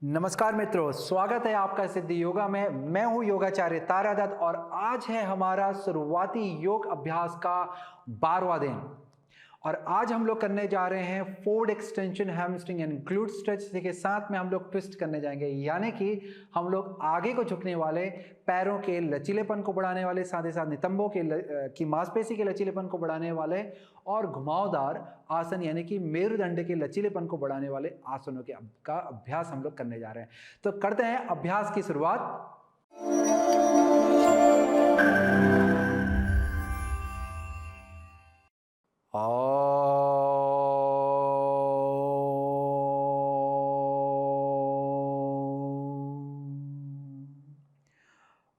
नमस्कार मित्रों, स्वागत है आपका सिद्धि योगा में। मैं हूं योगाचार्य तारा दत्त और आज है हमारा शुरुआती योग अभ्यास का 12वां दिन। और आज हम लोग करने जा रहे हैं forward extension hamstring and glute stretch के साथ में हम लोग ट्विस्ट करने जाएंगे, यानी कि हम लोग आगे को झुकने वाले, पैरों के लचीलेपन को बढ़ाने वाले, साथ ही साथ नितंबों की मांसपेशी के लचीलेपन को बढ़ाने वाले और घुमावदार आसन यानी कि मेरुदंड के लचीलेपन को बढ़ाने वाले आसनों का अभ्यास हम लोग करने जा रहे हैं। तो करते हैं अभ्यास की शुरुआत।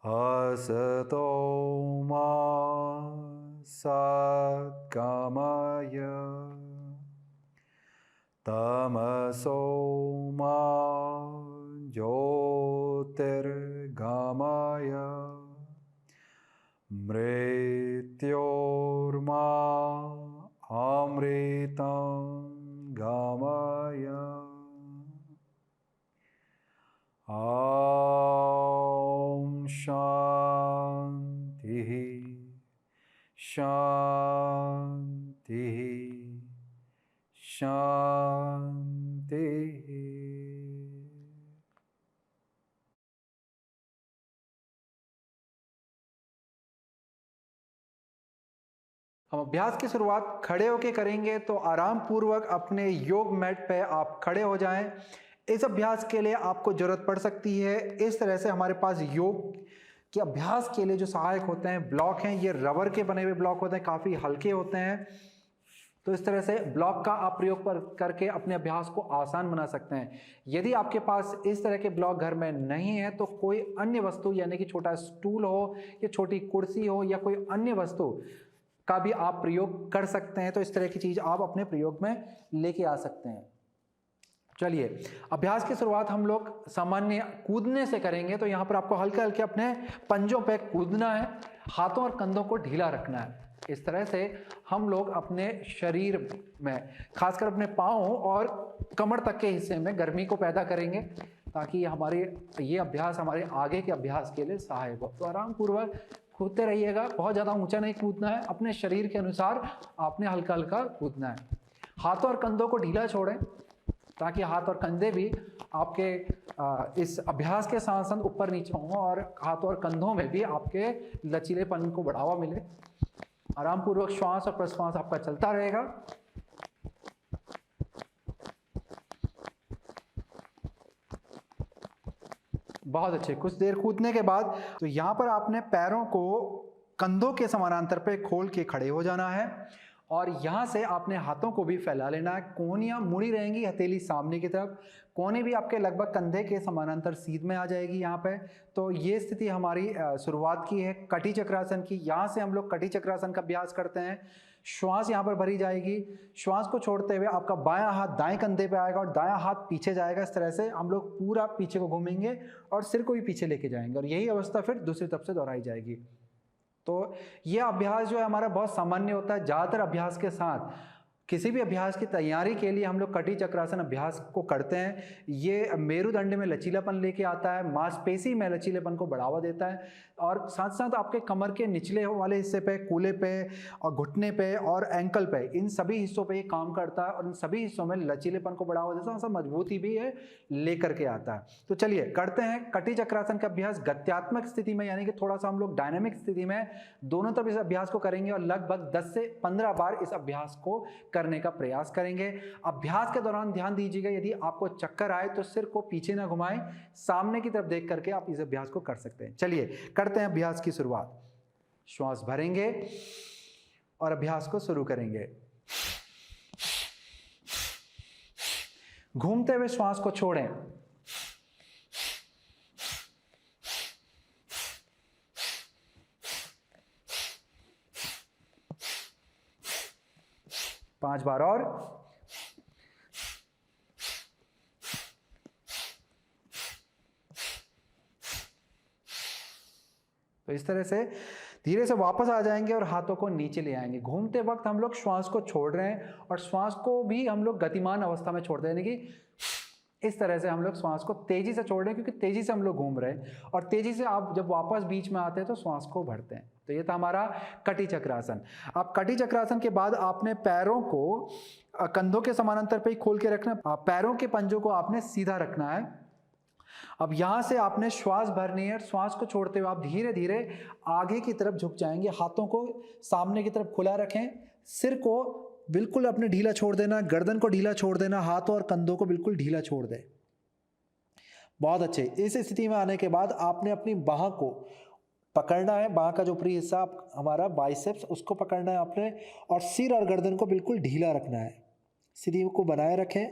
असतो मा सद्गमय तमसो मा ज्योतिर्गमय मृत्योर्मा अमृतं गमय। ॐ शान्तिः शान्तिः शान्तिः। हम अभ्यास की शुरुआत खड़े होकर करेंगे, तो आराम पूर्वक अपने योग मैट पे आप खड़े हो जाएं। इस अभ्यास के लिए आपको जरूरत पड़ सकती है इस तरह से, हमारे पास योग के अभ्यास के लिए जो सहायक होते हैं ब्लॉक हैं, ये रबर के बने हुए ब्लॉक होते हैं, काफ़ी हल्के होते हैं। तो इस तरह से ब्लॉक का आप प्रयोग करके अपने अभ्यास को आसान बना सकते हैं। यदि आपके पास इस तरह के ब्लॉक घर में नहीं है तो कोई अन्य वस्तु यानी कि छोटा स्टूल हो या छोटी कुर्सी हो या कोई अन्य वस्तु का भी आप प्रयोग कर सकते हैं। तो इस तरह की चीज आप अपने प्रयोग में लेके आ सकते हैं। चलिए, अभ्यास की शुरुआत हम लोग सामान्य कूदने से करेंगे। तो यहां पर आपको हल्के हल्के अपने पंजों पे कूदना है, हाथों और कंधों को ढीला रखना है। इस तरह से हम लोग अपने शरीर में, खासकर अपने पाँव और कमर तक के हिस्से में गर्मी को पैदा करेंगे, ताकि ये अभ्यास हमारे आगे के अभ्यास के लिए सहायक हो। तो आराम पूर्वक कूदते रहिएगा, बहुत ज़्यादा ऊंचा नहीं कूदना है, अपने शरीर के अनुसार आपने हल्का हल्का कूदना है। हाथों और कंधों को ढीला छोड़ें ताकि हाथ और कंधे भी आपके इस अभ्यास के साथ साथ ऊपर नीचे हों और हाथों और कंधों में भी आपके लचीलेपन को बढ़ावा मिले। आराम पूर्वक श्वास और प्रश्वास आपका चलता रहेगा। बहुत अच्छे। कुछ देर कूदने के बाद तो यहां पर आपने पैरों को कंधों के समानांतर पे खोल के खड़े हो जाना है और यहां से आपने हाथों को भी फैला लेना है। कोहनियां मुड़ी रहेंगी, हथेली सामने की तरफ, कोहनी भी आपके लगभग कंधे के समानांतर सीध में आ जाएगी यहाँ पे। तो ये स्थिति हमारी शुरुआत की है कटी चक्रासन की। यहाँ से हम लोग कटी चक्रासन का अभ्यास करते हैं। श्वास यहाँ पर भरी जाएगी। श्वास को छोड़ते हुए आपका बायां हाथ दाएं कंधे पे आएगा और दायां हाथ पीछे जाएगा। इस तरह से हम लोग पूरा पीछे को घूमेंगे और सिर को भी पीछे लेके जाएंगे और यही अवस्था फिर दूसरी तरफ से दोहराई जाएगी। तो यह अभ्यास जो है हमारा बहुत सामान्य होता है। ज़्यादातर अभ्यास के साथ किसी भी अभ्यास की तैयारी के लिए हम लोग कटी चक्रासन अभ्यास को करते हैं। ये मेरुदंड में लचीलापन लेके आता है, मांसपेशी में लचीलेपन को बढ़ावा देता है और साथ साथ आपके कमर के निचले वाले हिस्से पे, कूल्हे पे और घुटने पे और एंकल पे, इन सभी हिस्सों पे ये काम करता है और इन सभी हिस्सों में लचीलेपन को बढ़ावा देता है, साथ मजबूती भी है लेकर के आता है। तो चलिए करते हैं कटी चक्रासन का अभ्यास गत्यात्मक स्थिति में, यानी कि थोड़ा सा हम लोग डायनामिक स्थिति में दोनों तरफ इस अभ्यास को करेंगे और लगभग 10 से 15 बार इस अभ्यास को करने का प्रयास करेंगे। अभ्यास के दौरान ध्यान दीजिएगा, यदि आपको चक्कर आए तो सिर को पीछे ना घुमाएं, सामने की तरफ देख करके आप इस अभ्यास को कर सकते हैं। चलिए करते हैं अभ्यास की शुरुआत। श्वास भरेंगे और अभ्यास को शुरू करेंगे। घूमते हुए श्वास को छोड़ें। पांच बार और। तो इस तरह से धीरे से वापस आ जाएंगे और हाथों को नीचे ले आएंगे। घूमते वक्त हम लोग श्वास को छोड़ रहे हैं और श्वास को भी हम लोग गतिमान अवस्था में छोड़ते हैं, यानी कि इस तरह से हम लोग श्वास को तेजी से छोड़ रहे हैं, क्योंकि तेजी से हम लोग घूम रहे हैं और तेजी से आप जब वापस बीच में आते हैं तो श्वास को भरते हैं। तो ये था हमारा कटी चक्रासन। अब कटी चक्रासन के बाद आपने पैरों को कंधों के समानांतर पे ही खोल के रखना है, पैरों के पंजों को आपने सीधा रखना है। अब यहां से आपने श्वास भरनी है, श्वास को छोड़ते हुए आप धीरे धीरे आगे की तरफ झुक जाएंगे, हाथों को सामने की तरफ खुला रखें, सिर को बिल्कुल अपने ढीला छोड़ देना, गर्दन को ढीला छोड़ देना, हाथों और कंधों को बिल्कुल ढीला छोड़ दें। बहुत अच्छे। इस स्थिति में आने के बाद आपने अपनी बाह को पकड़ना है, बाह का जो ऊपरी हिस्सा हमारा बाइसेप्स, उसको पकड़ना है आपने, और सिर और गर्दन को बिल्कुल ढीला रखना है। स्थिति को बनाए रखें,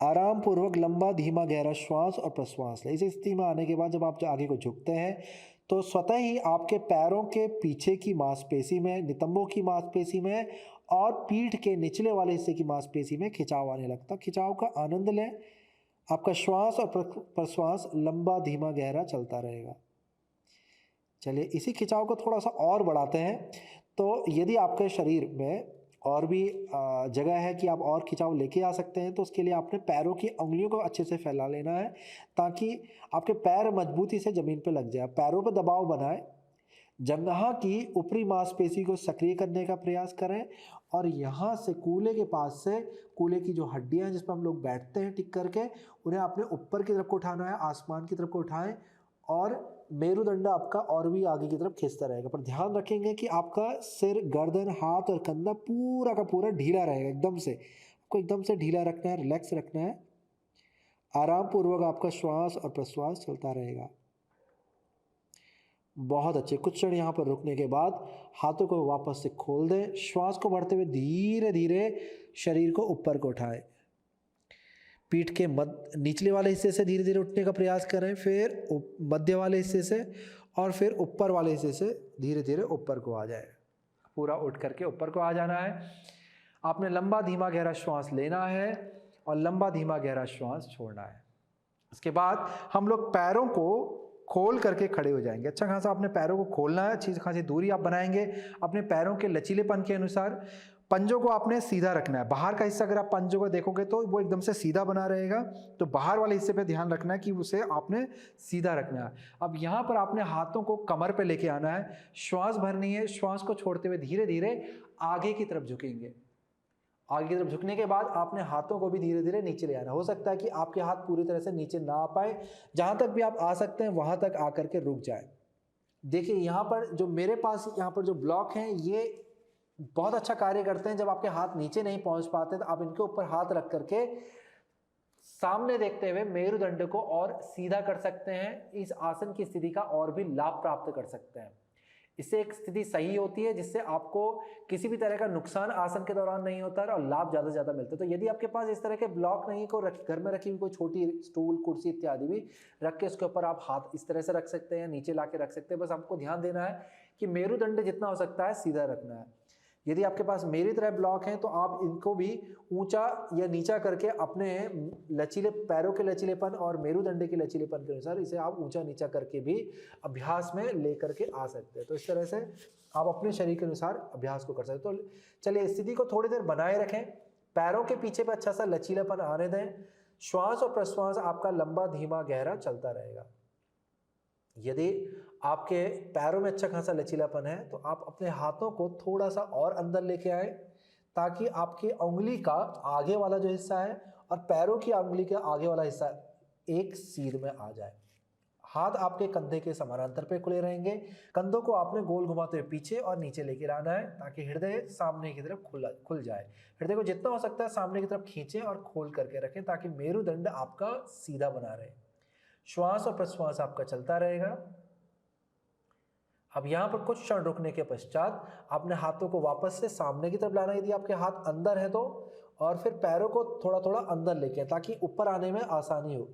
आराम पूर्वक लंबा धीमा गहरा श्वास और प्रश्वास लें। इस स्थिति में आने के बाद जब आप आगे को झुकते हैं तो स्वतः ही आपके पैरों के पीछे की मांसपेशी में, नितंबों की मांसपेशी में और पीठ के निचले वाले हिस्से की मांसपेशी में खिंचाव आने लगता। खिंचाव का आनंद लें। आपका श्वास और प्रश्वास लंबा धीमा गहरा चलता रहेगा। चलिए इसी खिंचाव को थोड़ा सा और बढ़ाते हैं। तो यदि आपके शरीर में और भी जगह है कि आप और खिंचाव लेके आ सकते हैं, तो उसके लिए आपने पैरों की उंगलियों को अच्छे से फैला लेना है ताकि आपके पैर मजबूती से ज़मीन पे लग जाए। पैरों पे दबाव बनाएं, जंघा की ऊपरी मांसपेशी को सक्रिय करने का प्रयास करें और यहाँ से कूल्हे के पास से, कूल्हे की जो हड्डियाँ हैं जिस पर हम लोग बैठते हैं टिक करके, उन्हें आपने ऊपर की तरफ को उठाना है, आसमान की तरफ को उठाएं और मेरुदंड आपका और भी आगे की तरफ खिंचता रहेगा। पर ध्यान रखेंगे कि आपका सिर, गर्दन, हाथ और कंधा पूरा का पूरा ढीला रहेगा। एकदम से आपको एकदम से ढीला रखना है, रिलैक्स रखना है। आराम पूर्वक आपका श्वास और प्रश्वास चलता रहेगा। बहुत अच्छे। कुछ क्षण यहाँ पर रुकने के बाद हाथों को वापस से खोल दें। श्वास को भरते हुए धीरे धीरे शरीर को ऊपर को उठाएं। पीठ के निचले वाले हिस्से से धीरे धीरे उठने का प्रयास करें, फिर मध्य वाले हिस्से से और फिर ऊपर वाले हिस्से से धीरे धीरे ऊपर को आ जाए। पूरा उठ करके ऊपर को आ जाना है। आपने लंबा धीमा गहरा श्वास लेना है और लंबा धीमा गहरा श्वास छोड़ना है। इसके बाद हम लोग पैरों को खोल करके खड़े हो जाएंगे। अच्छा खासा अपने पैरों को खोलना है, अच्छी खासी दूरी आप बनाएंगे अपने पैरों के लचीलेपन के अनुसार। पंजों को आपने सीधा रखना है। बाहर का हिस्सा अगर आप पंजों को देखोगे तो वो एकदम से सीधा बना रहेगा, तो बाहर वाले हिस्से पे ध्यान रखना है कि उसे आपने सीधा रखना है। अब यहाँ पर आपने हाथों को कमर पे लेके आना है, श्वास भरनी है। श्वास को छोड़ते हुए धीरे धीरे आगे की तरफ झुकेंगे। आगे की तरफ झुकने के बाद आपने हाथों को भी धीरे धीरे नीचे ले आना। हो सकता है कि आपके हाथ पूरी तरह से नीचे ना आ पाए, जहां तक भी आप आ सकते हैं वहां तक आकर के रुक जाए। देखिए यहाँ पर जो मेरे पास यहाँ पर जो ब्लॉक हैं ये बहुत अच्छा कार्य करते हैं। जब आपके हाथ नीचे नहीं पहुंच पाते तो आप इनके ऊपर हाथ रख करके सामने देखते हुए मेरुदंड को और सीधा कर सकते हैं। इस आसन की स्थिति का और भी लाभ प्राप्त कर सकते हैं। इससे एक स्थिति सही होती है जिससे आपको किसी भी तरह का नुकसान आसन के दौरान नहीं होता और लाभ ज्यादा से ज्यादा मिलता है। तो यदि आपके पास इस तरह के ब्लॉक नहीं को घर में रखी हुई कोई छोटी स्टूल, कुर्सी इत्यादि भी रख के उसके ऊपर आप हाथ इस तरह से रख सकते हैं, नीचे ला के रख सकते हैं। बस आपको ध्यान देना है कि मेरुदंड जितना हो सकता है सीधा रखना है। यदि आपके पास मेरी तरह ब्लॉक हैं तो आप इनको भी ऊंचा या नीचा करके अपने लचीले पैरों के लचीलेपन और मेरुदंड के लचीलेपन के अनुसार इसे आप ऊंचा नीचा करके भी अभ्यास में ले करके आ सकते हैं। तो इस तरह से आप अपने शरीर के अनुसार अभ्यास को कर सकते हैं। तो चलिए स्थिति को थोड़ी देर बनाए रखें, पैरों के पीछे पे अच्छा सा लचीलापन आने दें। श्वास और प्रश्वास आपका लंबा धीमा गहरा चलता रहेगा। यदि आपके पैरों में अच्छा खासा लचीलापन है तो आप अपने हाथों को थोड़ा सा और अंदर लेके आए ताकि आपकी उंगली का आगे वाला जो हिस्सा है और पैरों की उंगली का आगे वाला हिस्सा एक सीध में आ जाए। हाथ आपके कंधे के समानांतर पे खुले रहेंगे। कंधों को आपने गोल घुमाते हुए पीछे और नीचे लेके आना है ताकि हृदय सामने की तरफ खुल जाए। हृदय को जितना हो सकता है सामने की तरफ खींचें और खोल करके रखें ताकि मेरुदंड आपका सीधा बना रहे। श्वास और प्रश्वास आपका चलता रहेगा। अब यहां पर कुछ क्षण रुकने के पश्चात अपने हाथों को वापस से सामने की तरफ लाना, यदि आपके हाथ अंदर है तो, और फिर पैरों को थोड़ा थोड़ा अंदर लेके ताकि ऊपर आने में आसानी हो।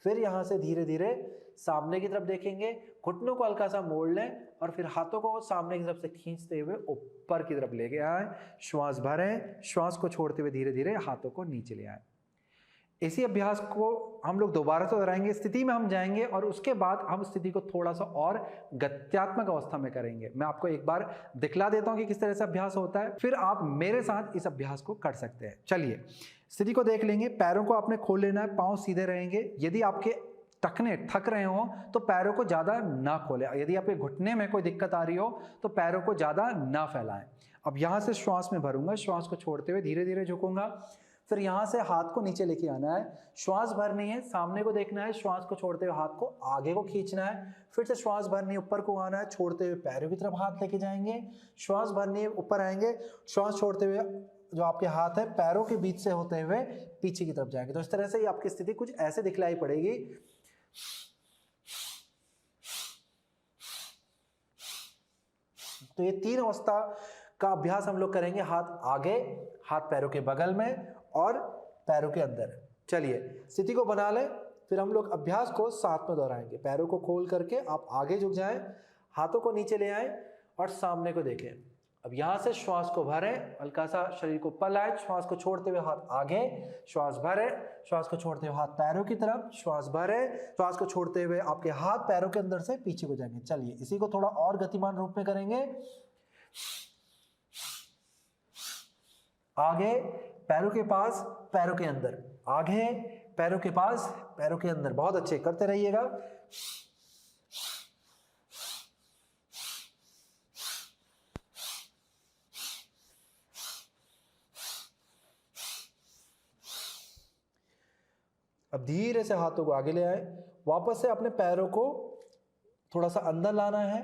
फिर यहां से धीरे धीरे सामने की तरफ देखेंगे, घुटनों को हल्का सा मोड़ लें और फिर हाथों को सामने की तरफ से खींचते हुए ऊपर की तरफ लेके आए। श्वास भरें, श्वास को छोड़ते हुए धीरे धीरे हाथों को नीचे ले आए। इसी अभ्यास को हम लोग दोबारा से दोहराएंगे, स्थिति में हम जाएंगे और उसके बाद हम स्थिति को थोड़ा सा और गत्यात्मक अवस्था में करेंगे। मैं आपको एक बार दिखला देता हूं कि किस तरह से अभ्यास होता है, फिर आप मेरे साथ इस अभ्यास को कर सकते हैं। चलिए स्थिति को देख लेंगे। पैरों को आपने खोल लेना है, पांव सीधे रहेंगे। यदि आपके टखने थक रहे हो तो पैरों को ज्यादा ना खोलें। यदि आपके घुटने में कोई दिक्कत आ रही हो तो पैरों को ज्यादा ना फैलाएं। अब यहां से श्वास में भरूंगा, श्वास को छोड़ते हुए धीरे धीरे झुकूंगा। फिर यहां से हाथ को नीचे लेके आना है, श्वास भरनी है, सामने को देखना है, श्वास को छोड़ते हुए हाथ को आगे को खींचना है। फिर से श्वास भरनी है, ऊपर को आना है, छोड़ते हुए पैरों की तरफ हाथ लेके जाएंगे। श्वास भरनी है, ऊपर आएंगे, श्वास छोड़ते हुए जो आपके हाथ है पैरों के बीच से होते हुए पीछे की तरफ जाएंगे। तो इस तरह से आपकी स्थिति कुछ ऐसे दिखलाई पड़ेगी। तो ये 3 अवस्था का अभ्यास हम लोग करेंगे, हाथ आगे, हाथ पैरों के बगल में और पैरों के अंदर। चलिए स्थिति को बना लें, फिर हम लोग अभ्यास को साथ में दोहराएंगे। पैरों को खोल करके आप आगे झुक जाएं, हाथों को नीचे ले आएं और सामने को देखें। अब यहां से श्वास को भरें, हल्का सा शरीर को पलाएं, श्वास को छोड़ते हुए हाथ आगे, श्वास भरें, श्वास को छोड़ते हुए हाथ पैरों की तरफ, श्वास भरें, श्वास को छोड़ते हुए आपके हाथ पैरों के अंदर से पीछे को जाएंगे। चलिए इसी को थोड़ा और गतिमान रूप में करेंगे। आगे पैरों के पास, पैरों के अंदर, आगे पैरों के पास, पैरों के अंदर। बहुत अच्छे, करते रहिएगा। अब धीरे से हाथों को आगे ले आए, वापस से अपने पैरों को थोड़ा सा अंदर लाना है,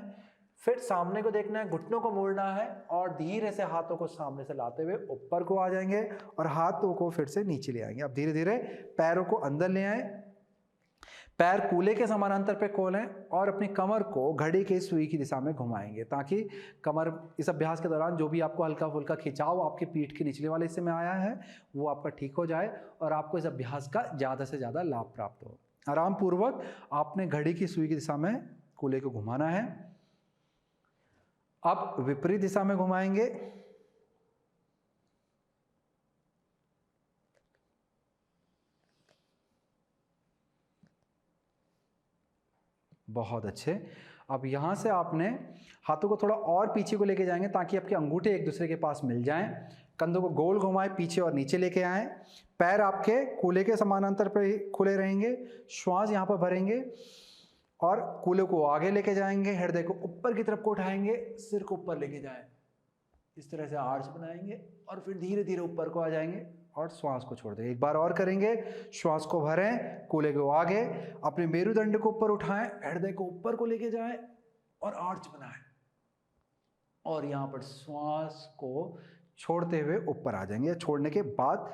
फिर सामने को देखना है, घुटनों को मोड़ना है और धीरे से हाथों को सामने से लाते हुए ऊपर को आ जाएंगे और हाथों को फिर से नीचे ले आएंगे। अब धीरे धीरे पैरों को अंदर ले आए, पैर कूले के समानांतर पे खोलें और अपनी कमर को घड़ी के सुई की दिशा में घुमाएंगे, ताकि कमर इस अभ्यास के दौरान जो भी आपको हल्का फुल्का खिंचाव आपकी पीठ के निचले वाले हिस्से में आया है वो आपका ठीक हो जाए और आपको इस अभ्यास का ज़्यादा से ज़्यादा लाभ प्राप्त हो। आराम पूर्वक आपने घड़ी की सुई की दिशा में कूले को घुमाना है। अब विपरीत दिशा में घुमाएंगे। बहुत अच्छे। अब यहां से आपने हाथों को थोड़ा और पीछे को लेके जाएंगे ताकि आपके अंगूठे एक दूसरे के पास मिल जाएं। कंधों को गोल घुमाएं, पीछे और नीचे लेके आएं। पैर आपके कूले के समानांतर पर खुले रहेंगे। श्वास यहां पर भरेंगे और कूले को आगे लेके जाएंगे, हृदय को ऊपर की तरफ को उठाएंगे, सिर को ऊपर लेके जाएं, इस तरह से आर्च बनाएंगे और फिर धीरे धीरे ऊपर को आ जाएंगे और श्वास को छोड़ दें। एक बार और करेंगे। श्वास को भरें, कूले को आगे, अपने मेरुदंड को ऊपर उठाएं, हृदय को ऊपर को लेके जाएं और आर्च बनाएं और यहां पर श्वास को छोड़ते हुए ऊपर आ जाएंगे। छोड़ने के बाद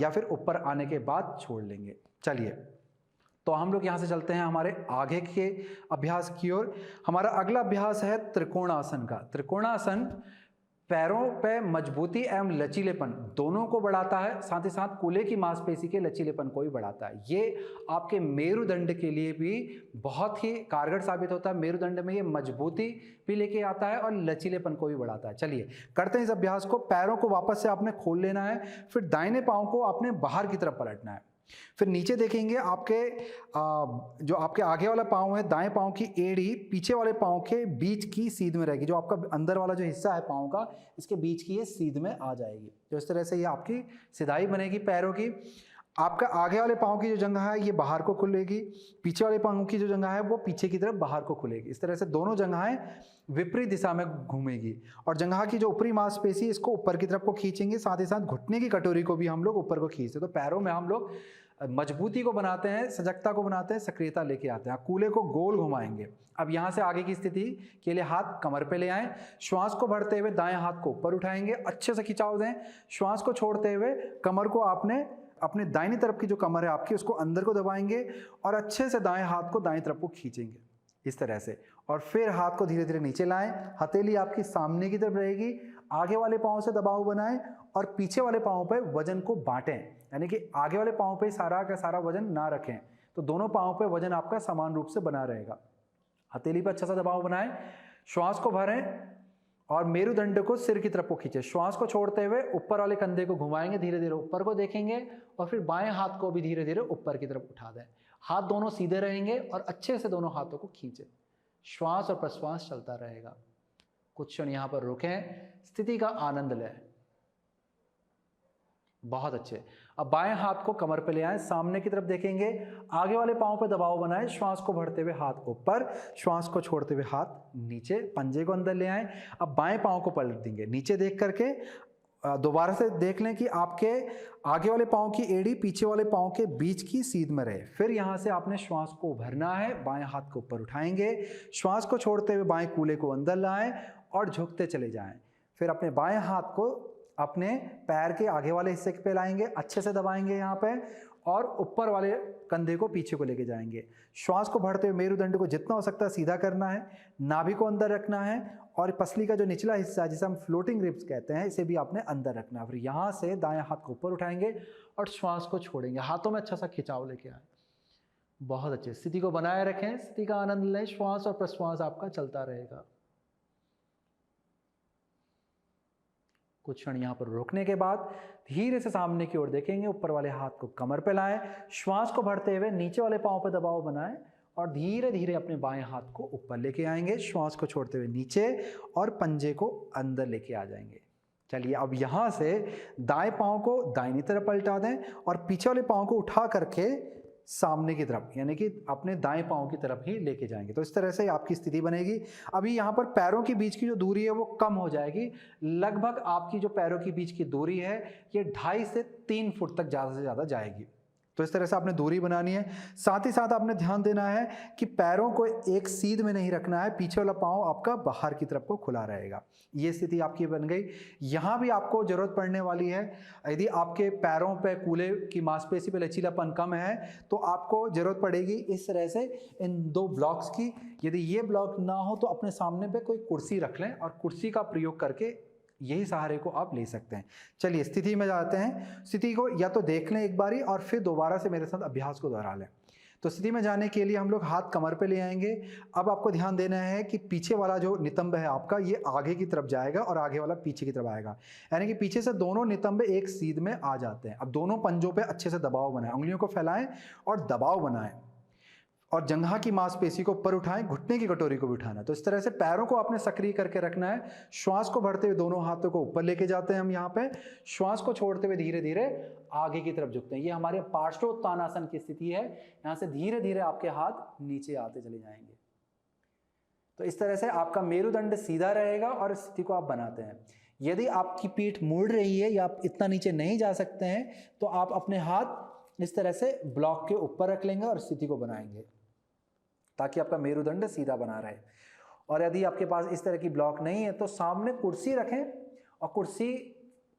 या फिर ऊपर आने के बाद छोड़ लेंगे। चलिए तो हम लोग यहां से चलते हैं हमारे आगे के अभ्यास की ओर। हमारा अगला अभ्यास है त्रिकोणासन का। त्रिकोणासन पैरों पे मजबूती एवं लचीलेपन दोनों को बढ़ाता है, साथ ही साथ कूल्हे की मांसपेशी के लचीलेपन को भी बढ़ाता है। ये आपके मेरुदंड के लिए भी बहुत ही कारगर साबित होता है। मेरुदंड में ये मजबूती भी लेके आता है और लचीलेपन को भी बढ़ाता है। चलिए करते हैं इस अभ्यास को। पैरों को वापस से आपने खोल लेना है, फिर दाहिने पांव को आपने बाहर की तरफ पलटना है। फिर नीचे देखेंगे, आपके जो आपके आगे वाला पाँव है, दाएं पाँव की एड़ी पीछे वाले पाँव के बीच की सीध में रहेगी। जो आपका अंदर वाला जो हिस्सा है पाँव का, इसके बीच की ये सीध में आ जाएगी। तो इस तरह से ये आपकी सिधाई बनेगी पैरों की। आपका आगे वाले पाँव की जो जंघा है ये बाहर को खुलेगी, पीछे वाले पाँव की जो जंघा है वो पीछे की तरफ बाहर को खुलेगी। इस तरह से दोनों जंघाएं विपरीत दिशा में घूमेगी और जंघा की जो ऊपरी मांसपेशी इसको ऊपर की तरफ को खींचेंगे, साथ ही साथ घुटने की कटोरी को भी हम लोग ऊपर को खींचते हैं। तो पैरों में हम लोग मजबूती को बनाते हैं, सजगता को बनाते हैं, सक्रियता लेके आते हैं। कूल्हे को गोल घुमाएंगे। अब यहां से आगे की स्थिति के लिए हाथ कमर पे ले आएं, श्वास को भरते हुए दाएं हाथ को ऊपर उठाएंगे, अच्छे से खिंचाव दें। श्वास को छोड़ते हुए कमर को आपने अपने दाहिनी तरफ की जो कमर है आपकी उसको अंदर को दबाएंगे और अच्छे से दाएं हाथ को दाएं तरफ को खींचेंगे इस तरह से। और फिर हाथ को धीरे धीरे नीचे लाएं, हथेली आपकी सामने की तरफ रहेगी। आगे वाले पाँव से दबाव बनाएं और पीछे वाले पाँव पे वजन को बांटें, यानी कि आगे वाले पाँव पे सारा का सारा वजन ना रखें, तो दोनों पाँव पे वजन आपका समान रूप से बना रहेगा। हथेली पे अच्छा सा दबाव बनाएं, श्वास को भरें और मेरुदंड को सिर की तरफ को खींचे। श्वास को छोड़ते हुए ऊपर वाले कंधे को घुमाएंगे, धीरे धीरे ऊपर को देखेंगे और फिर बाएं हाथ को भी धीरे धीरे ऊपर की तरफ उठा दें। हाथ दोनों सीधे रहेंगे और अच्छे से दोनों हाथों को खींचे। श्वास और प्रश्वास चलता रहेगा। कुछ क्षण यहां पर रुकें, स्थिति का आनंद लें। बहुत अच्छे। अब बाएं हाथ को कमर पे ले आए, सामने की तरफ देखेंगे, आगे वाले पांव पे दबाव बनाएं। श्वास को भरते हुए हाथ ऊपर, श्वास को छोड़ते हुए हाथ नीचे, पंजे को अंदर ले आए। अब बाएं पांव को पलट देंगे, नीचे देख करके दोबारा से देख लें कि आपके आगे वाले पांव की एड़ी पीछे वाले पांव के बीच की सीध में रहे। फिर यहां से आपने श्वास को भरना है, बाएं हाथ को ऊपर उठाएंगे, श्वास को छोड़ते हुए बाएं कूल्हे को अंदर लाएं और झुकते चले जाएं। फिर अपने बाएं हाथ को अपने पैर के आगे वाले हिस्से पे लाएंगे, अच्छे से दबाएंगे यहाँ पे और ऊपर वाले कंधे को पीछे को लेके जाएंगे। श्वास को भरते हुए मेरुदंड को जितना हो सकता है सीधा करना है, नाभि को अंदर रखना है और पसली का जो निचला हिस्सा है जिसे हम फ्लोटिंग रिब्स कहते हैं, इसे भी आपने अंदर रखना है। फिर यहाँ से दाएं हाथ को ऊपर उठाएंगे और श्वास को छोड़ेंगे। हाथों में अच्छा सा खिंचाव लेके आए। बहुत अच्छे। स्थिति को बनाए रखें, स्थिति का आनंद लें। श्वास और प्रश्वास आपका चलता रहेगा। कुछ क्षण यहां पर रोकने के बाद धीरे से सामने की ओर देखेंगे, ऊपर वाले हाथ को कमर पे लाएं, श्वास को भरते हुए नीचे वाले पांव पे दबाव बनाएं और धीरे धीरे अपने बाएं हाथ को ऊपर लेके आएंगे। श्वास को छोड़ते हुए नीचे और पंजे को अंदर लेके आ जाएंगे। चलिए अब यहां से दाएं पांव को दाहिनी तरफ पलटा दें और पीछे वाले पांव को उठा करके सामने की तरफ, यानी कि अपने दाएं पांव की तरफ ही लेके जाएंगे। तो इस तरह से आपकी स्थिति बनेगी। अभी यहाँ पर पैरों के बीच की जो दूरी है वो कम हो जाएगी। लगभग आपकी जो पैरों के बीच की दूरी है ये 2.5 से 3 फुट तक ज़्यादा से ज़्यादा जाएगी। तो इस तरह से आपने दूरी बनानी है। साथ ही साथ आपने ध्यान देना है कि पैरों को एक सीध में नहीं रखना है, पीछे वाला पांव आपका बाहर की तरफ को खुला रहेगा। ये स्थिति आपकी बन गई। यहाँ भी आपको जरूरत पड़ने वाली है, यदि आपके पैरों पे कूल्हे की मांसपेशी पे लचीलापन कम है तो आपको जरूरत पड़ेगी इस तरह से इन 2 ब्लॉक्स की। यदि ये ब्लॉक ना हो तो अपने सामने पे कोई कुर्सी रख लें और कुर्सी का प्रयोग करके यही सहारे को आप ले सकते हैं। चलिए स्थिति में जाते हैं। स्थिति को या तो देख लें एक बारी और फिर दोबारा से मेरे साथ अभ्यास को दोहरा लें। तो स्थिति में जाने के लिए हम लोग हाथ कमर पे ले आएंगे। अब आपको ध्यान देना है कि पीछे वाला जो नितंब है आपका, ये आगे की तरफ जाएगा और आगे वाला पीछे की तरफ आएगा, यानी कि पीछे से दोनों नितंब एक सीध में आ जाते हैं। अब दोनों पंजों पे अच्छे से दबाव बनाएं, उंगलियों को फैलाएं और दबाव बनाएं और जंघा की मांसपेशी को ऊपर उठाएं, घुटने की कटोरी को भी उठाना है। तो इस तरह से पैरों को आपने सक्रिय करके रखना है। श्वास को भरते हुए दोनों हाथों को ऊपर लेके जाते हैं हम यहाँ पे, श्वास को छोड़ते हुए धीरे धीरे आगे की तरफ झुकते हैं। ये हमारे पार्श्वोत्तानासन की स्थिति है। यहाँ से धीरे धीरे आपके हाथ नीचे आते चले जाएंगे। तो इस तरह से आपका मेरुदंड सीधा रहेगा और स्थिति को आप बनाते हैं। यदि आपकी पीठ मुड़ रही है या आप इतना नीचे नहीं जा सकते हैं तो आप अपने हाथ इस तरह से ब्लॉक के ऊपर रख लेंगे और स्थिति को बनाएंगे ताकि आपका मेरुदंड सीधा बना रहे। और यदि आपके पास इस तरह की ब्लॉक नहीं है तो सामने कुर्सी रखें और कुर्सी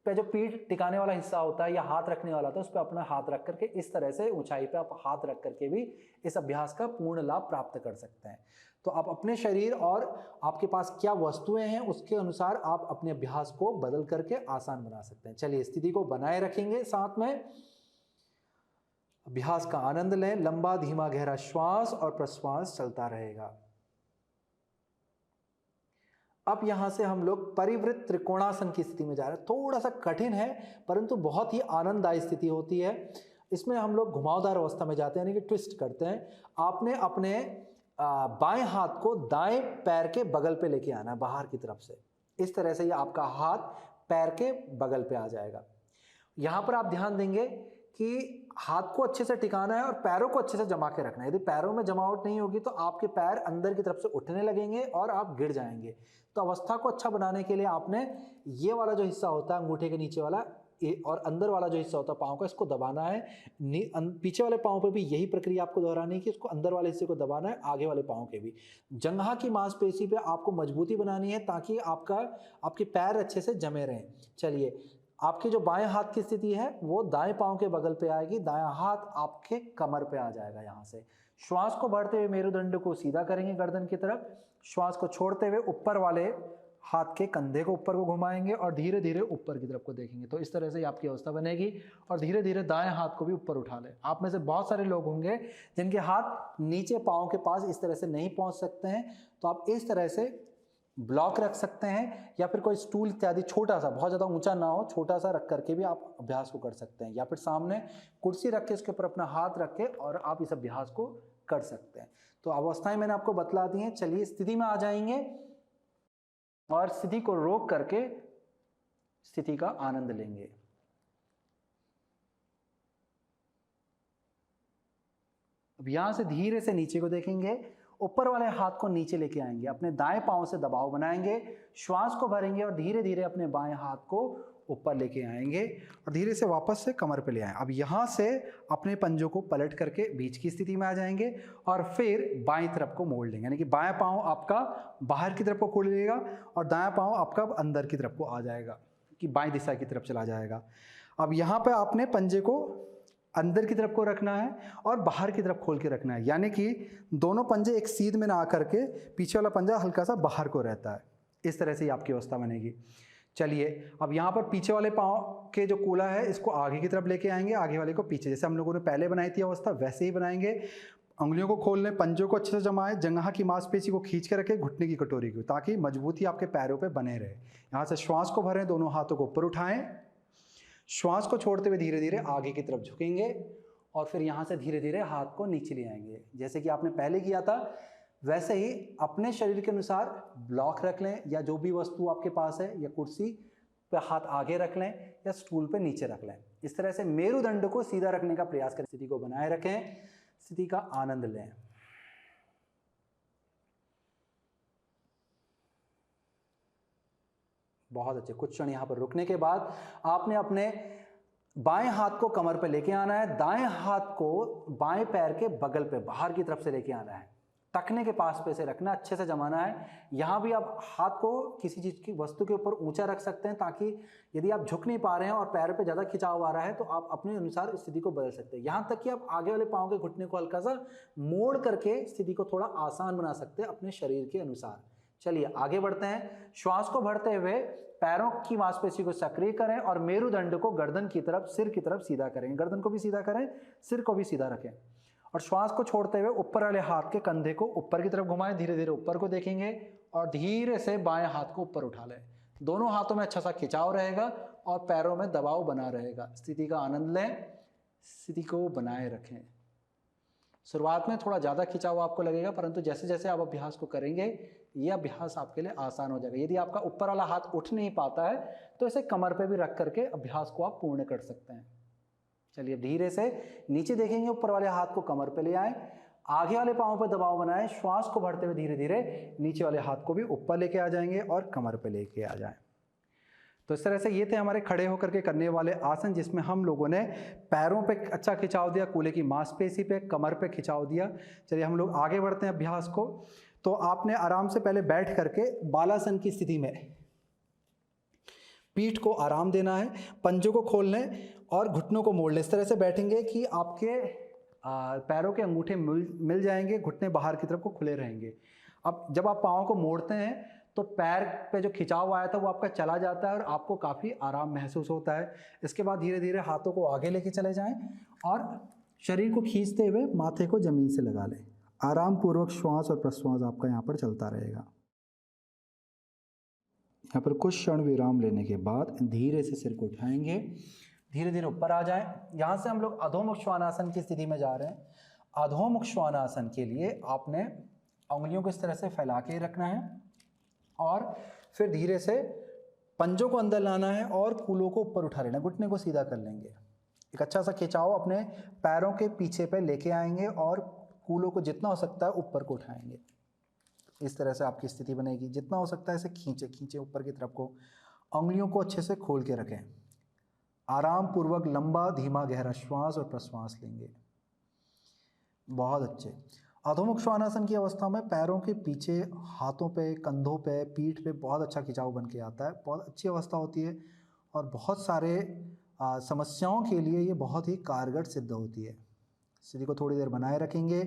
पे जो पीठ टिकाने वाला हिस्सा होता है या हाथ रखने वाला होता है उस पर अपना हाथ रख करके इस तरह से ऊंचाई पे आप हाथ रख करके भी इस अभ्यास का पूर्ण लाभ प्राप्त कर सकते हैं। तो आप अपने शरीर और आपके पास क्या वस्तुएं हैं उसके अनुसार आप अपने अभ्यास को बदल करके आसान बना सकते हैं। चलिए स्थिति को बनाए रखेंगे, साथ में अभ्यास का आनंद लें। लंबा धीमा गहरा श्वास और प्रश्वास चलता रहेगा। अब यहां से हम लोग परिवृत्त त्रिकोणासन की स्थिति में जा रहे हैं। थोड़ा सा कठिन है परंतु बहुत ही आनंददायी स्थिति होती है। इसमें हम लोग घुमावदार अवस्था में जाते हैं, यानी कि ट्विस्ट करते हैं। आपने अपने बाएं हाथ को दाएं पैर के बगल पे लेके आना है बाहर की तरफ से। इस तरह से ये आपका हाथ पैर के बगल पे आ जाएगा। यहां पर आप ध्यान देंगे कि हाथ को अच्छे से टिकाना है और पैरों को अच्छे से जमा के रखना है। यदि पैरों में जमावट नहीं होगी तो आपके पैर अंदर की तरफ से उठने लगेंगे और आप गिर जाएंगे। तो अवस्था को अच्छा बनाने के लिए आपने ये वाला जो हिस्सा होता है अंगूठे के नीचे वाला और अंदर वाला जो हिस्सा होता है पाँव का, इसको दबाना है। पीछे वाले पाँव पे भी यही प्रक्रिया आपको दोहरानी है कि इसको अंदर वाले हिस्से को दबाना है, आगे वाले पाँव के भी। जंघा की मांसपेशी पे आपको मजबूती बनानी है ताकि आपके पैर अच्छे से जमे रहें। चलिए, आपके जो बाएं हाथ की स्थिति है वो दाएं पांव के बगल पे आएगी, दायां हाथ आपके कमर पे आ जाएगा। यहाँ से श्वास को भरते हुए मेरुदंड को सीधा करेंगे गर्दन की तरफ। श्वास को छोड़ते हुए ऊपर वाले हाथ के कंधे को ऊपर को घुमाएंगे और धीरे धीरे ऊपर की तरफ को देखेंगे। तो इस तरह से आपकी अवस्था बनेगी। और धीरे धीरे दाएं हाथ को भी ऊपर उठा लें। आप में से बहुत सारे लोग होंगे जिनके हाथ नीचे पाँव के पास इस तरह से नहीं पहुंच सकते हैं, तो आप इस तरह से ब्लॉक रख सकते हैं, या फिर कोई स्टूल इत्यादि छोटा सा, बहुत ज़्यादा ऊंचा ना हो, छोटा सा रख करके भी आप अभ्यास को कर सकते हैं, या फिर सामने कुर्सी रख के उसके ऊपर अपना हाथ रख के और आप इस अभ्यास को कर सकते हैं। तो अवस्थाएं मैंने आपको बतला दी हैं। चलिए स्थिति में आ जाएंगे और स्थिति को रोक करके स्थिति का आनंद लेंगे। अब यहां से धीरे से नीचे को देखेंगे, ऊपर वाले हाथ को नीचे लेके आएंगे, अपने दाएं पांव से दबाव बनाएंगे, श्वास को भरेंगे और धीरे धीरे अपने बाएं हाथ को ऊपर लेके आएंगे और धीरे से वापस से कमर पे ले आए। अब यहाँ से अपने पंजों को पलट करके बीच की स्थिति में आ जाएंगे और फिर बाएं तरफ को मोड़ लेंगे, यानी कि बायां पांव आपका बाहर की तरफ को खुलेगा और दायां पांव आपका अंदर की तरफ को आ जाएगा, कि बाएं दिशा की तरफ चला जाएगा। अब यहाँ पे आपने पंजे को अंदर की तरफ को रखना है और बाहर की तरफ खोल के रखना है, यानी कि दोनों पंजे एक सीध में ना आकर के पीछे वाला पंजा हल्का सा बाहर को रहता है। इस तरह से आपकी अवस्था बनेगी। चलिए अब यहाँ पर पीछे वाले पाँव के जो कूला है इसको आगे की तरफ लेके आएंगे, आगे वाले को पीछे, जैसे हम लोगों ने पहले बनाई थी अवस्था वैसे ही बनाएंगे। उंगलियों को खोल लें, पंजों को अच्छे से जमाएं, जंघा की मांसपेशी को खींच के रखें, घुटने की कटोरी को, ताकि मजबूती आपके पैरों पे बने रहे। यहाँ से श्वास को भरें, दोनों हाथों को ऊपर उठाएं, श्वास को छोड़ते हुए धीरे धीरे आगे की तरफ झुकेंगे और फिर यहाँ से धीरे धीरे हाथ को नीचे ले आएंगे, जैसे कि आपने पहले किया था वैसे ही अपने शरीर के अनुसार ब्लॉक रख लें, या जो भी वस्तु आपके पास है, या कुर्सी पे हाथ आगे रख लें या स्टूल पे नीचे रख लें। इस तरह से मेरुदंड को सीधा रखने का प्रयास करें, स्थिति को बनाए रखें, स्थिति का आनंद लें। बहुत अच्छे। कुछ क्षण यहाँ पर रुकने के बाद आपने अपने बाएं हाथ को कमर पे लेके आना है, दाएं हाथ को बाएं पैर के बगल पे बाहर की तरफ से लेके आना है, टखने के पास पे से रखना, अच्छे से जमाना है। यहाँ भी आप हाथ को किसी चीज़ की वस्तु के ऊपर ऊंचा रख सकते हैं, ताकि यदि आप झुक नहीं पा रहे हैं और पैर पे ज़्यादा खिंचाव आ रहा है तो आप अपने अनुसार स्थिति को बदल सकते हैं। यहाँ तक कि आप आगे वाले पाँव के घुटने को हल्का सा मोड़ करके स्थिति को थोड़ा आसान बना सकते हैं अपने शरीर के अनुसार। चलिए आगे बढ़ते हैं। श्वास को भरते हुए पैरों की मांसपेशी को सक्रिय करें और मेरुदंड को गर्दन की तरफ, सिर की तरफ सीधा करें। गर्दन को भी सीधा करें, सिर को भी सीधा रखें और श्वास को छोड़ते हुए ऊपर वाले हाथ के कंधे को ऊपर की तरफ घुमाएं, धीरे धीरे ऊपर को देखेंगे और धीरे से बाएं हाथ को ऊपर उठा लें। दोनों हाथों में अच्छा सा खिंचाव रहेगा और पैरों में दबाव बना रहेगा। स्थिति का आनंद लें, स्थिति को बनाए रखें। शुरुआत में थोड़ा ज़्यादा खिंचाव आपको लगेगा, परंतु जैसे जैसे आप अभ्यास को करेंगे ये अभ्यास आपके लिए आसान हो जाएगा। यदि आपका ऊपर वाला हाथ उठ नहीं पाता है तो इसे कमर पे भी रख करके अभ्यास को आप पूर्ण कर सकते हैं। चलिए धीरे से नीचे देखेंगे, ऊपर वाले हाथ को कमर पे ले आए, आगे वाले पाँव पे दबाव बनाएं, श्वास को भरते हुए धीरे धीरे नीचे वाले हाथ को भी ऊपर लेके आ जाएंगे और कमर पे लेके आ जाएं। तो इस तरह से ये थे हमारे खड़े होकर के करने वाले आसन, जिसमें हम लोगों ने पैरों पे अच्छा खिंचाव दिया, कूल्हे की मांसपेशी पे, कमर पे खिंचाव दिया। चलिए हम लोग आगे बढ़ते हैं अभ्यास को। तो आपने आराम से पहले बैठ करके बालासन की स्थिति में पीठ को आराम देना है, पंजों को खोल लें और घुटनों को मोड़ लें। इस तरह से बैठेंगे कि आपके पैरों के अंगूठे मिल जाएंगे, घुटने बाहर की तरफ को खुले रहेंगे। अब जब आप पाँव को मोड़ते हैं तो पैर पे जो खिंचाव आया था वो आपका चला जाता है और आपको काफ़ी आराम महसूस होता है। इसके बाद धीरे धीरे हाथों को आगे लेके चले जाएं और शरीर को खींचते हुए माथे को ज़मीन से लगा लें। आराम पूर्वक श्वास और प्रश्वास आपका यहाँ पर चलता रहेगा। यहाँ पर कुछ क्षण विराम लेने के बाद धीरे से सिर को उठाएंगे, धीरे धीरे ऊपर आ जाएं। यहाँ से हम लोग अधोमुख श्वानासन की स्थिति में जा रहे हैं। अधोमुख श्वानासन के लिए आपने उंगलियों को इस तरह से फैला के रखना है और फिर धीरे से पंजों को अंदर लाना है और कूलों को ऊपर उठा लेना, घुटने को सीधा कर लेंगे। एक अच्छा सा खिंचाव अपने पैरों के पीछे पे लेके आएंगे और कूलों को जितना हो सकता है ऊपर को उठाएंगे। इस तरह से आपकी स्थिति बनेगी। जितना हो सकता है इसे खींचे खींचे ऊपर की तरफ को। उंगलियों को अच्छे से खोल के रखें। आराम पूर्वक लंबा धीमा गहरा श्वास और प्रश्वास लेंगे। बहुत अच्छे। अधोमुख श्वानासन की अवस्था में पैरों के पीछे, हाथों पे, कंधों पे, पीठ पे बहुत अच्छा खिंचाव बन के आता है। बहुत अच्छी अवस्था होती है और बहुत सारे समस्याओं के लिए ये बहुत ही कारगर सिद्ध होती है। स्थिति को थोड़ी देर बनाए रखेंगे।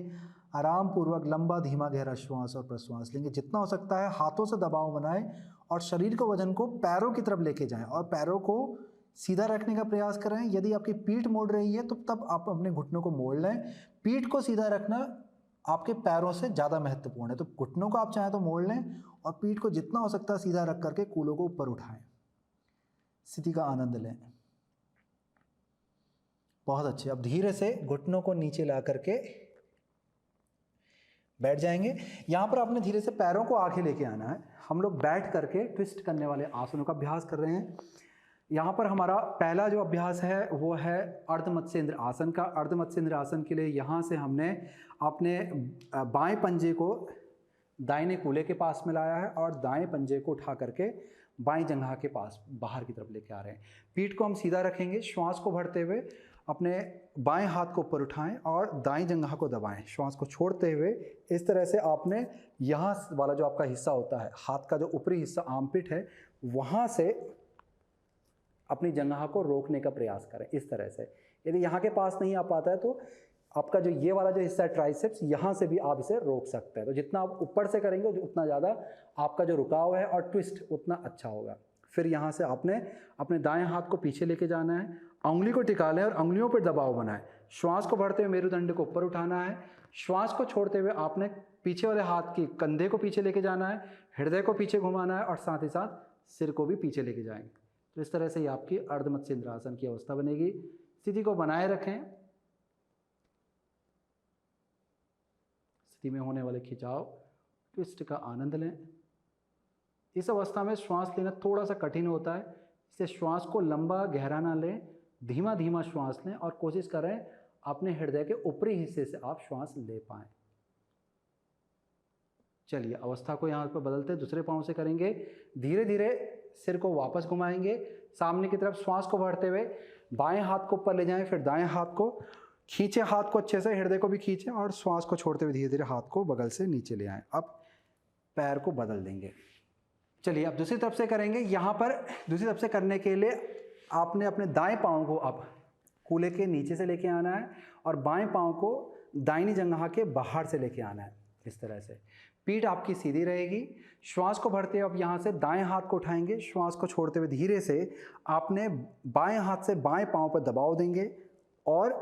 आराम पूर्वक लंबा धीमा गहरा श्वास और प्रश्वास लेंगे। जितना हो सकता है हाथों से दबाव बनाएं और शरीर को, वजन को पैरों की तरफ लेके जाएं और पैरों को सीधा रखने का प्रयास करें। यदि आपकी पीठ मोड़ रही है तो तब आप अपने घुटनों को मोड़ लें। पीठ को सीधा रखना आपके पैरों से ज़्यादा महत्वपूर्ण है। तो घुटनों को आप चाहें तो मोड़ लें और पीठ को जितना हो सकता है सीधा रख करके कूलों को ऊपर उठाएं। स्थिति का आनंद लें। बहुत अच्छे। अब धीरे से घुटनों को नीचे ला करके बैठ जाएंगे। यहाँ पर आपने धीरे से पैरों को आगे लेके आना है। हम लोग बैठ करके ट्विस्ट करने वाले आसनों का अभ्यास कर रहे हैं। यहाँ पर हमारा पहला जो अभ्यास है वो है अर्ध मत्स्येंद्र आसन का। अर्ध मत्स्येंद्र आसन के लिए यहाँ से हमने अपने बाएं पंजे को दाहिने कूल्हे के पास में लाया है और दाएं पंजे को उठा करके बाएं जंघा के पास बाहर की तरफ लेके आ रहे हैं। पीठ को हम सीधा रखेंगे, श्वास को भरते हुए अपने बाएं हाथ को ऊपर उठाएं और दाएं जंघा को दबाएं। श्वास को छोड़ते हुए इस तरह से आपने यहाँ वाला जो आपका हिस्सा होता है, हाथ का जो ऊपरी हिस्सा आर्मपिट है, वहाँ से अपनी जंघा को रोकने का प्रयास करें इस तरह से। यदि यहाँ के पास नहीं आ पाता है तो आपका जो ये वाला जो हिस्सा है ट्राइसेप्स, यहाँ से भी आप इसे रोक सकते हैं। तो जितना आप ऊपर से करेंगे उतना ज़्यादा आपका जो रुकाव है और ट्विस्ट उतना अच्छा होगा। फिर यहाँ से आपने अपने दाएं हाथ को पीछे लेके जाना है, उंगली को टिका लें और उंगलियों पर दबाव बनाएं। श्वास को भरते हुए मेरुदंड को ऊपर उठाना है। श्वास को छोड़ते हुए आपने पीछे वाले हाथ की कंधे को पीछे लेके जाना है, हृदय को पीछे घुमाना है और साथ ही साथ सिर को भी पीछे लेके जाएंगे। तो इस तरह से ये आपकी अर्ध मत्स्येंद्र आसन की अवस्था बनेगी। स्थिति को बनाए रखें। स्थिति में होने वाले खिंचाव, ट्विस्ट का आनंद लें। इस अवस्था में श्वास लेना थोड़ा सा कठिन होता है, इसलिए श्वास को लंबा गहरा ना लें, धीमा धीमा श्वास लें और कोशिश करें अपने हृदय के ऊपरी हिस्से से आप श्वास ले पाएं। चलिए अवस्था को यहाँ पर बदलते दूसरे पाँव से करेंगे। धीरे धीरे सिर को वापस घुमाएंगे सामने की तरफ। श्वास को भरते हुए बाएं हाथ को ऊपर ले जाएं, फिर दाएं हाथ को खींचे, हाथ को अच्छे से, हृदय को भी खींचें और श्वास को छोड़ते हुए धीरे धीरे हाथ को बगल से नीचे ले आएं। अब पैर को बदल देंगे। चलिए अब दूसरी तरफ से करेंगे। यहाँ पर दूसरी तरफ से करने के लिए आपने अपने दाएं पाँव को अब कूल्हे के नीचे से लेके आना है और बाएं पाँव को दाहिनी जंघा के बाहर से लेके आना है। इस तरह से पीठ आपकी सीधी रहेगी। श्वास को भरते हुए अब यहाँ से दाएं हाथ को उठाएंगे। श्वास को छोड़ते हुए धीरे से आपने बाएं हाथ से बाएं पाँव पर दबाव देंगे और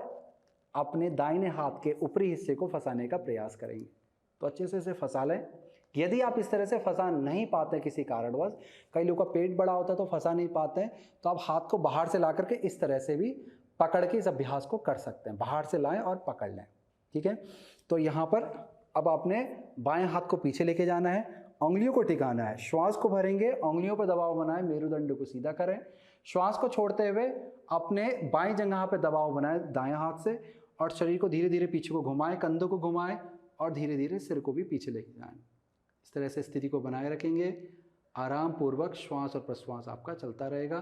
अपने दाहिने हाथ के ऊपरी हिस्से को फंसाने का प्रयास करेंगे। तो अच्छे से इसे फंसा लें। यदि आप इस तरह से फंसा नहीं पाते किसी कारणवश, कई लोगों का पेट बड़ा होता है तो फंसा नहीं पाते हैं, तो आप हाथ को बाहर से ला करके इस तरह से भी पकड़ के इस अभ्यास को कर सकते हैं। बाहर से लाएं और पकड़ लें। ठीक है। तो यहाँ पर अब आपने बाएं हाथ को पीछे लेके जाना है, उंगलियों को टिकाना है, श्वास को भरेंगे, उंगलियों पर दबाव बनाएं, मेरुदंड को सीधा करें। श्वास को छोड़ते हुए अपने बाएं जंघा पर दबाव बनाएं दाएं हाथ से और शरीर को धीरे धीरे पीछे को घुमाएं, कंधों को घुमाएं और धीरे धीरे सिर को भी पीछे लेके जाएं। इस तरह से स्थिति को बनाए रखेंगे। आराम पूर्वक श्वास और प्रश्वास आपका चलता रहेगा।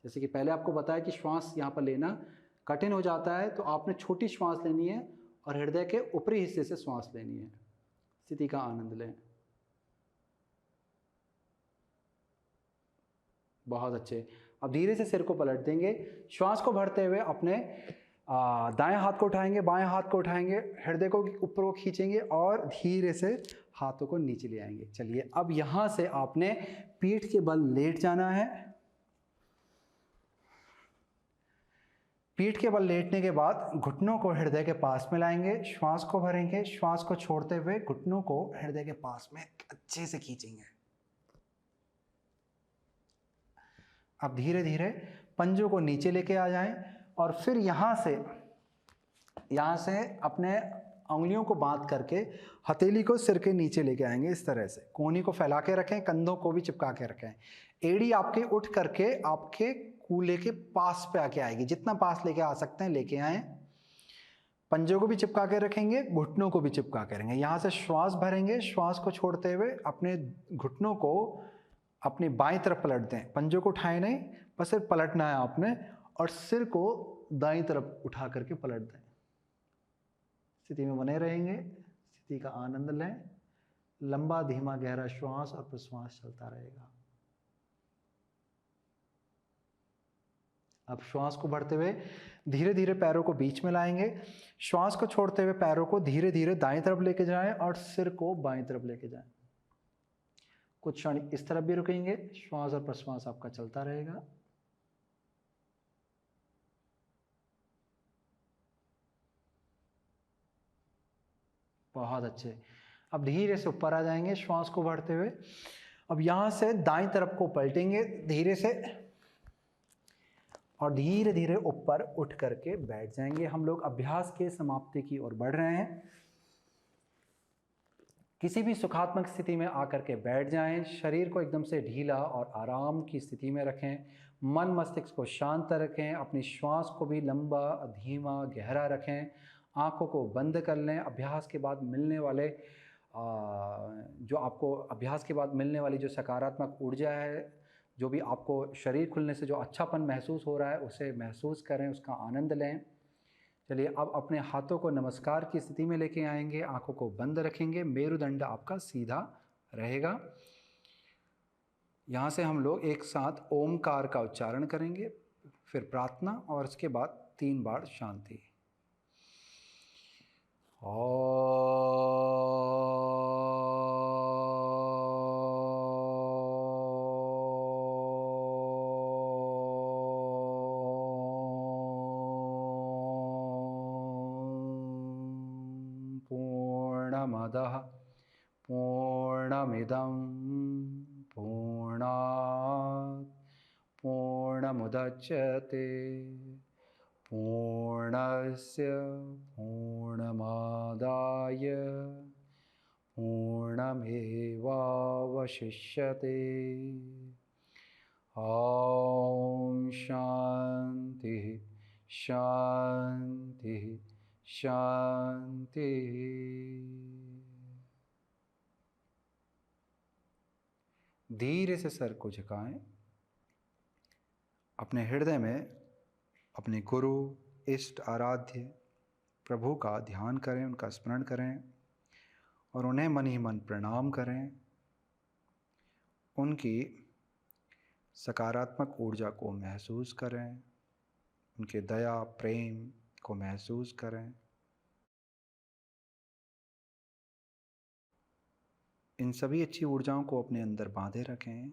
जैसे कि पहले आपको बताया कि श्वास यहाँ पर लेना कठिन हो जाता है, तो आपने छोटी श्वास लेनी है और हृदय के ऊपरी हिस्से से श्वास लेनी है। स्थिति का आनंद लें। बहुत अच्छे। अब धीरे से सिर को पलट देंगे। श्वास को भरते हुए अपने दाएं हाथ को उठाएंगे, बाएं हाथ को उठाएंगे, हृदय को ऊपर को खींचेंगे और धीरे से हाथों को नीचे ले आएंगे। चलिए अब यहां से आपने पीठ के बल लेट जाना है। पीठ के बल लेटने के बाद घुटनों को हृदय के पास में लाएंगे, श्वास को भरेंगे, श्वास को छोड़ते हुए घुटनों को हृदय के पास में अच्छे से खींचेंगे। अब धीरे धीरे पंजों को नीचे लेके आ जाएं और फिर यहाँ से अपने उंगलियों को बांध करके हथेली को सिर के नीचे लेके आएंगे। इस तरह से कोहनी को फैला के रखें, कंधों को भी चिपका के रखें। एड़ी आपके उठ करके आपके कूल्हे के पास पे आके आएगी। जितना पास लेके आ सकते हैं लेके आए। पंजों को भी चिपका के रखेंगे, घुटनों को भी चिपका के रखेंगे। यहाँ से श्वास भरेंगे, श्वास को छोड़ते हुए अपने घुटनों को अपनी बाईं तरफ पलट दें। पंजों को उठाए नहीं, बस सिर्फ पलटना है आपने और सिर को दाईं तरफ उठा करके पलट दें। स्थिति में बने रहेंगे। स्थिति का आनंद लें। लंबा धीमा गहरा श्वास और प्रश्वास चलता रहेगा। अब श्वास को भरते हुए धीरे धीरे पैरों को बीच में लाएंगे। श्वास को छोड़ते हुए पैरों को धीरे धीरे दाईं तरफ लेके जाएं और सिर को बाईं तरफ लेके जाएं। कुछ क्षण इस तरफ भी रुकेंगे। श्वास और प्रश्वास आपका चलता रहेगा। बहुत अच्छे। अब धीरे से ऊपर आ जाएंगे श्वास को बढ़ते हुए। अब यहाँ से दाईं तरफ को पलटेंगे धीरे से और धीरे धीरे ऊपर उठ करके बैठ जाएंगे। हम लोग अभ्यास के समाप्ति की ओर बढ़ रहे हैं। किसी भी सुखात्मक स्थिति में आकर के बैठ जाएं। शरीर को एकदम से ढीला और आराम की स्थिति में रखें। मन मस्तिष्क को शांत रखें। अपनी श्वास को भी लंबा धीमा गहरा रखें। आंखों को बंद कर लें। अभ्यास के बाद मिलने वाले जो आपको अभ्यास के बाद मिलने वाली जो सकारात्मक ऊर्जा है, जो भी आपको शरीर खुलने से जो अच्छापन महसूस हो रहा है, उसे महसूस करें, उसका आनंद लें। चलिए अब अपने हाथों को नमस्कार की स्थिति में लेके आएंगे। आंखों को बंद रखेंगे। मेरुदंड आपका सीधा रहेगा। यहाँ से हम लोग एक साथ ओमकार का उच्चारण करेंगे, फिर प्रार्थना और उसके बाद 3 बार शांति। पूर्णमदः पूर्णमिदं पूर्णात् पूर्णमुदच्यते पूर्णस्य पूर्णमादाय पूर्णमेवावशिष्यते। ॐ शान्तिः शान्तिः शान्तिः। धीरे से सर को झुकाएं। अपने हृदय में अपने गुरु, इष्ट, आराध्य प्रभु का ध्यान करें, उनका स्मरण करें और उन्हें मन ही मन प्रणाम करें। उनकी सकारात्मक ऊर्जा को महसूस करें, उनके दया प्रेम को महसूस करें। इन सभी अच्छी ऊर्जाओं को अपने अंदर बांधे रखें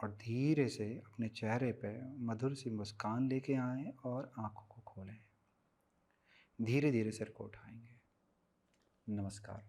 और धीरे से अपने चेहरे पे मधुर सी मुस्कान लेके आएं और आंखों को खोलें। धीरे धीरे सिर को उठाएंगे। नमस्कार।